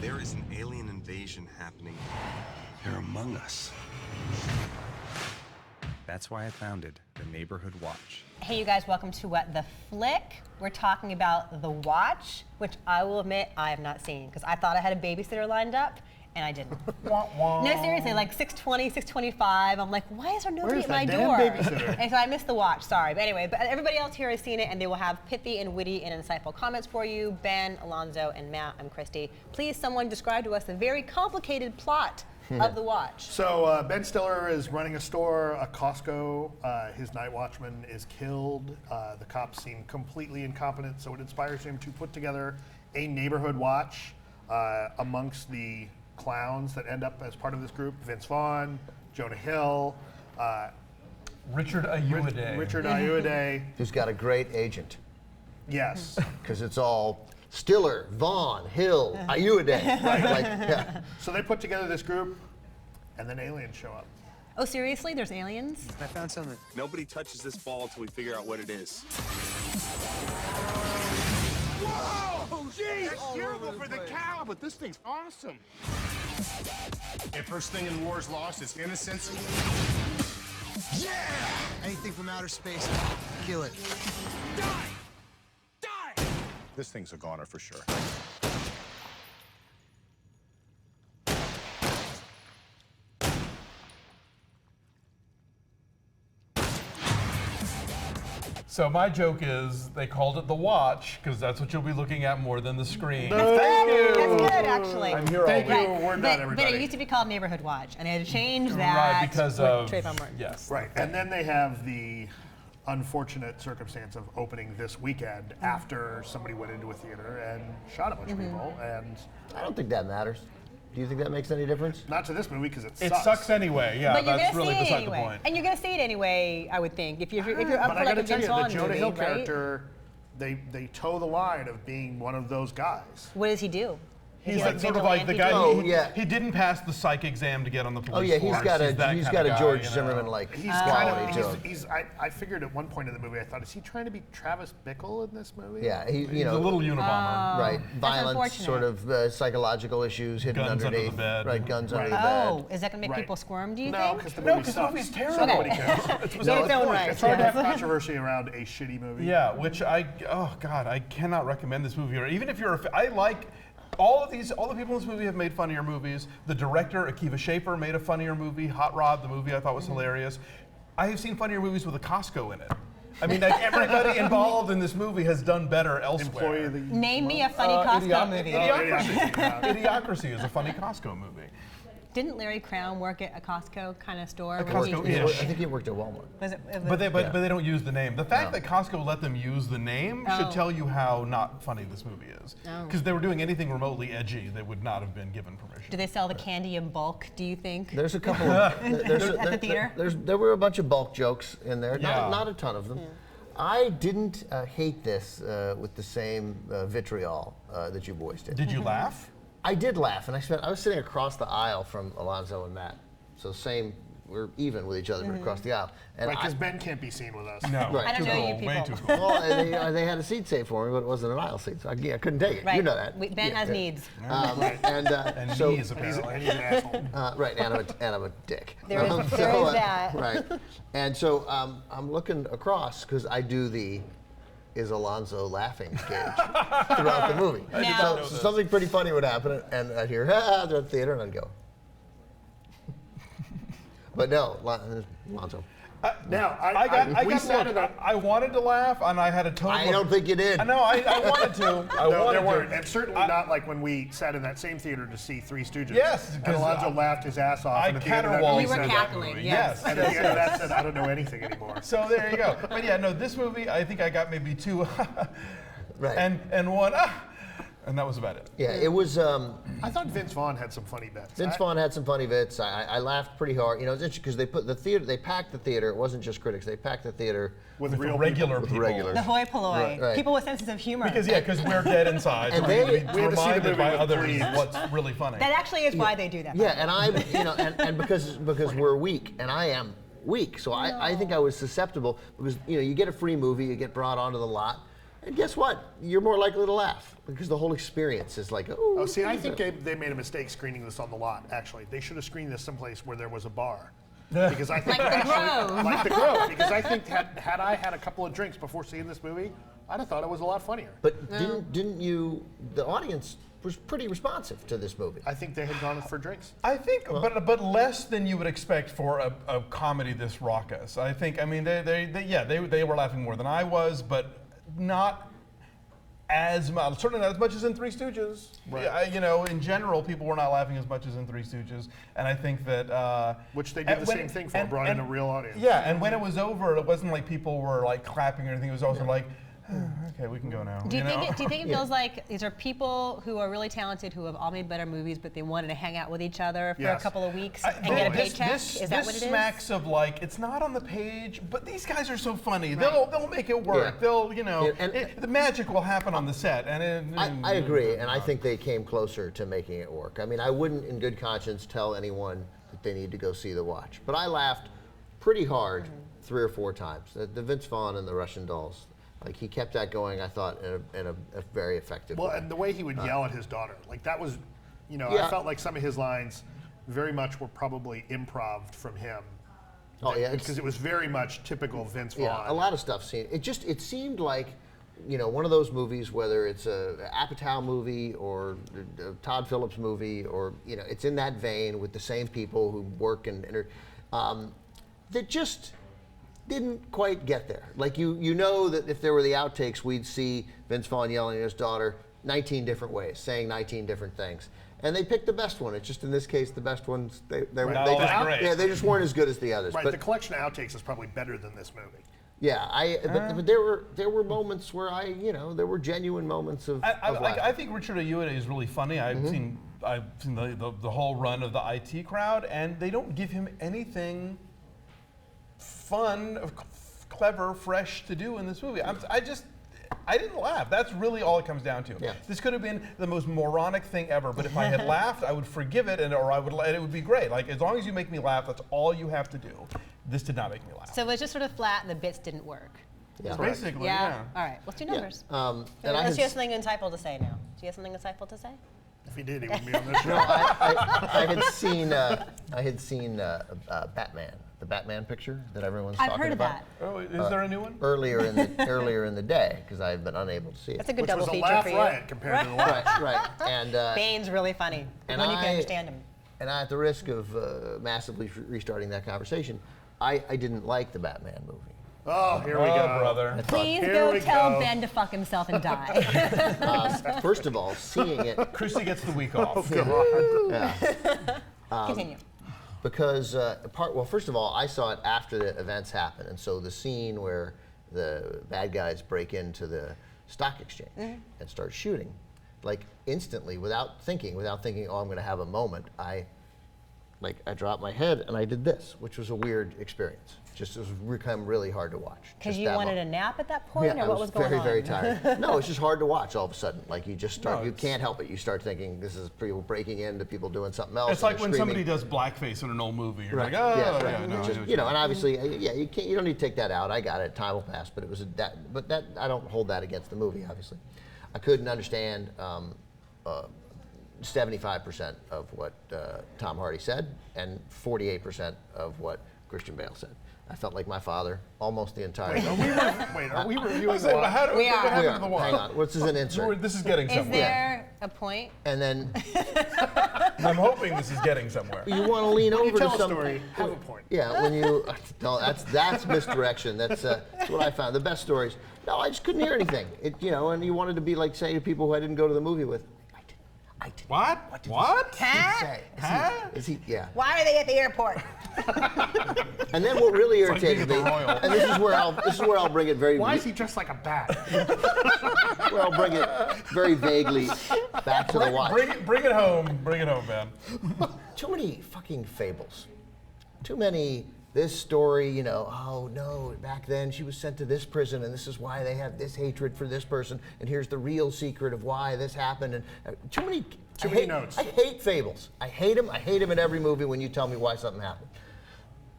There is an alien invasion happening. They're among us. That's why I founded the Neighborhood Watch. Hey you guys, welcome to What the Flick. We're talking about The Watch, which I will admit I have not seen, because I thought I had a babysitter lined up, and I didn't. No, seriously, like 6:20, 6:25, I'm like, why is there nobody at my door? Babysitter? And so I missed The Watch, sorry. But anyway, but everybody else here has seen it, and they will have pithy and witty and insightful comments for you. Ben, Alonso, and Matt, I'm Christy. Please, someone describe to us the very complicated plot of The Watch. So Ben Stiller is running a store, a Costco. His night watchman is killed. The cops seem completely incompetent, so it inspires him to put together a neighborhood watch amongst the clowns that end up as part of this group. Vince Vaughn, Jonah Hill, Richard Ayoade. Richard Ayoade. Who's got a great agent. Yes. Because it's all Stiller, Vaughn, Hill, Ayoade. Right. Like, yeah. So they put together this group, and then aliens show up. Oh, seriously? There's aliens? I found something. Nobody touches this ball until we figure out what it is. Whoa! Jeez! That's terrible for the cow, but this thing's awesome. And first thing in war's lost is innocence. Yeah! Anything from outer space, kill it. Die! Die! This thing's a goner for sure. So my joke is they called it The Watch because that's what you'll be looking at more than the screen. Thank you. That's good, actually. I'm here Thank all you. week. We're done, But everybody. it used to be called Neighborhood Watch, and they had to change that. Right, because with of Trayvon Martin. yes. Right, and then they have the unfortunate circumstance of opening this weekend after somebody went into a theater and shot a bunch of people, and I don't think that matters. Do you think that makes any difference? not to this movie because it It sucks. sucks anyway. Yeah, But you're that's gonna really see it beside anyway, the point. and you're gonna see it anyway. I would think if you're up But for I like gotta a tell Vince you, the Vaughn Jonah movie, Hill right? character, they toe the line of being one of those guys. What does he do? Is He's he like sort of like the guy. vigilante? Oh, yeah. He didn't pass the psych exam to get on the police Oh yeah, force. he's got that a kind of George guy, you know? Zimmerman like He's quality to him. I figured at one point in the movie, I thought, is he trying to be Travis Bickle in this movie? Yeah, He's a little Unabomber. right, violence, unfortunate. sort of psychological issues hidden Guns under the underneath. bed. Right, guns under Right. the bed. Oh, is that gonna make Right. people squirm? Do you No, think? because the No, movie 'cause the sucks. movie's terrible. So nobody Okay. cares. It's No, it's it's own point. right. It's hard to have Yes. controversy around a shitty movie. Yeah, which oh God, I cannot recommend this movie. Or even if you're I like all the people in this movie have made funnier movies. The director, Akiva Schaffer, made a funnier movie. Hot Rod, the movie I thought was hilarious. I have seen funnier movies with a Costco in it. I mean, like, everybody involved in this movie has done better elsewhere. Employee of the Name me a funny Costco movie. Idiocracy is a funny Costco movie. Didn't Larry Crown work at a Costco kind of store? A Where he- Costco, I yeah. think he worked at Walmart. Was it, But they don't use the name. The fact that Costco let them use the name Oh. should tell you how not funny this movie is. Oh. Because they were doing anything remotely edgy, they would not have been given permission. do they sell the candy in bulk? Do you think? There's a couple of At the theater? There were a bunch of bulk jokes in there. Yeah. Not a ton of them. I didn't hate this with the same vitriol that you boys did. Did you laugh? I did laugh, and I was sitting across the aisle from Alonso and Matt, so we're even with each other, but across the aisle. And Right, because Ben can't be seen with us. No. Right. I don't Too know you cool, way people. too cool. well, they had a seat saved for me, but it wasn't an aisle seat, so I couldn't take it. Right. You know that. Ben has needs. And so, knees, And apparently. he's an asshole. right, and I'm a dick. There is that. Right, and so I'm looking across because I do the "Is Alonso laughing?" gauge throughout the movie. Now- So something pretty funny would happen, and I'd hear "ha" throughout the theater, and I'd go. But no, Alonso. Now, I wanted to laugh, and I had a total. I don't think you did. I know. I wanted to. I No, wanted there to. weren't, and certainly not like when we sat in that same theater to see Three Stooges. Yes, and 'cause Alonso laughed his ass off. I and at the end of that caterwauled movie We were said- cackling, yes. And at the end of that said, I don't know anything anymore. So there you go. But yeah, no, this movie, I think I got maybe two, Right. and one, and that was about it. Yeah, it was. I thought Vince Vaughn had some funny bits. Vince Vaughn had some funny bits. I laughed pretty hard. You know, it's interesting because they packed the theater. It wasn't just critics. They packed the theater with With real regular with people. regulars. The hoi polloi. Right. People with senses of humor. Because we're dead inside. And so they- we need to we be had to see the reminded movie by with others bleeds. what's really funny. that actually is why they do that. Yeah, and and because we're weak, and I am weak, so I think I was susceptible because you get a free movie, you get brought onto the lot, And guess what? You're more likely to laugh because the whole experience is like, oh. Oh, see, I think they made a mistake screening this on the lot, actually. They should have screened this someplace where there was a bar. Because I think Like the Grove. like the Grove. Because I think had I had a couple of drinks before seeing this movie, I'd have thought it was a lot funnier. But didn't you, the audience was pretty responsive to this movie. I think they had gone for drinks. I think, but less than you would expect for a comedy this raucous. I think, I mean, they were laughing more than I was, but not as much, certainly not as much as in Three Stooges. Right. Yeah, you know, in general, people were not laughing as much as in Three Stooges, and I think that Which they did the same thing for, brought in a real audience. Yeah, and when it was over, it wasn't like people were like clapping or anything. It was also like, okay, we can go now. Do you think it feels like these are people who are really talented who have all made better movies, but they wanted to hang out with each other for a couple of weeks and get a paycheck? Is that what it is? This smacks of like, it's not on the page, but these guys are so funny. Right. They'll make it work. Yeah. They'll, you know, the magic will happen on the set. And I agree, and I think they came closer to making it work. I mean, I wouldn't, in good conscience, tell anyone that they need to go see The Watch, but I laughed pretty hard 3 or 4 times. The Vince Vaughn and the Russian dolls. Like, he kept that going, I thought, in a very effective way. Well, and the way he would yell at his daughter, like that was, you know, I felt like some of his lines very much were probably improv from him. Oh, yeah. Because it was very much typical Vince Vaughn. Yeah, a lot of stuff seemed, it seemed like, you know, one of those movies, whether it's a Apatow movie or a Todd Phillips movie, or, you know, it's in that vein with the same people who work and that just didn't quite get there. Like, you know that if there were the outtakes, we'd see Vince Vaughn yelling at his daughter 19 different ways, saying 19 different things. And they picked the best one. It's just, in this case, the best ones, they just weren't as good as the others. Right, but the collection of outtakes is probably better than this movie. Yeah, but there were moments where there were genuine moments of laughter. I think Richard Ayoade is really funny. I've seen the whole run of the IT Crowd, and they don't give him anything fun, clever, fresh to do in this movie. I didn't laugh. That's really all it comes down to. Yeah. This could have been the most moronic thing ever, but if I had laughed, I would forgive it, and it would be great. Like, as long as you make me laugh, that's all you have to do. This did not make me laugh. So it was just sort of flat and the bits didn't work. Yeah. Basically, yeah. All right, let's do numbers. Yeah. Unless you have something insightful to say now. Do you have something insightful to say? If he did, he wouldn't be on this show. No, I had seen Batman, the Batman picture that everyone's I've talking heard of about. that. Oh, is there a new one? Earlier in the day, because I've been unable to see it. That's a good Which double was a feature laugh for you. riot compared to the last. Right. And Bane's really funny when you can understand him. And at the risk of massively restarting that conversation, I didn't like the Batman movie. Oh, here we go. Brother. Please Here go we tell go. Ben to fuck himself and die. First of all, seeing it. Christy gets the week off. Continue. Because first of all, I saw it after the events happened, and so the scene where the bad guys break into the stock exchange and start shooting, like instantly, without thinking, oh, I'm going to have a moment, I dropped my head and I did this, which was a weird experience. Just, it was become really hard to watch. Because you wanted a nap at that point, or what was going on? Very, very tired. No, it's just hard to watch all of a sudden. Like, you just start, you can't help it. You start thinking, this is people breaking into people doing something else. It's like when somebody does blackface in an old movie. You're like, oh, yeah, no. Just, and obviously, you don't need to take that out. I got it. Time will pass. But I don't hold that against the movie, obviously. I couldn't understand 75% of what Tom Hardy said and 48% of what Christian Bale said. I felt like my father almost the entire time. Are we reviewing We are. We are. What happened to the Hang Watch? on, this is an insert. This is getting Is somewhere. there a point? And then I'm hoping this is getting somewhere. you want to lean over to tell a somebody. story, have a point. Yeah, when you no, that's misdirection. That's what I found. The best stories. No, I just couldn't hear anything. And you wanted to be like saying to people who I didn't go to the movie with. I didn't. What? Huh? Is he? Yeah. Why are they at the airport? And then what really like being irritated at me, the Royal. and this is where I'll bring it very. Why is he dressed like a bat? Where I'll bring it very vaguely back to the Watch. Bring it home. Bring it home, man. Too many fucking fables. Too many. This story, oh no, back then she was sent to this prison and this is why they have this hatred for this person and here's the real secret of why this happened. And too many notes. I hate fables. I hate them in every movie when you tell me why something happened.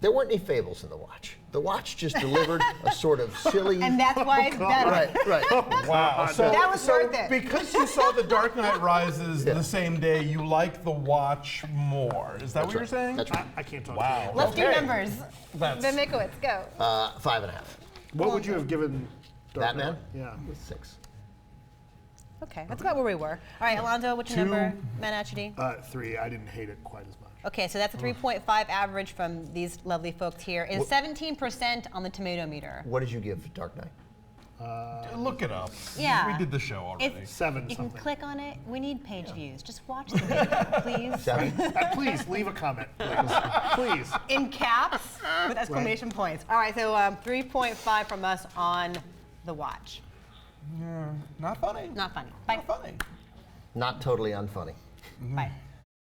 There weren't any fables in The Watch. The Watch just delivered a sort of silly. And that's why it's better. Right. Wow. So, That was so worth it. because you saw The Dark Knight Rises the same day, you like The Watch more. Is that what you're saying? That's right. I can't talk. Wow. Let's do Okay. numbers. That's- Ben Mankiewicz, go. 5.5. What would you have given Dark Batman? Knight? Yeah. 6. Okay, that's about where we were. All right, Alonso, what's your number? Man Atchity? 3. I didn't hate it quite as much. Okay, so that's a 3.5 average from these lovely folks here. And 17% on the tomato meter. What did you give Dark Knight? Look it up. Yeah. We did the show already. It's 7 You something. can click on it. We need page views. Just watch the video, please. 7. Please leave a comment, please. Please. In caps with exclamation points. All right, so 3.5 from us on The Watch. Not funny. Not funny. Bye. Not funny. Not totally unfunny. Bye.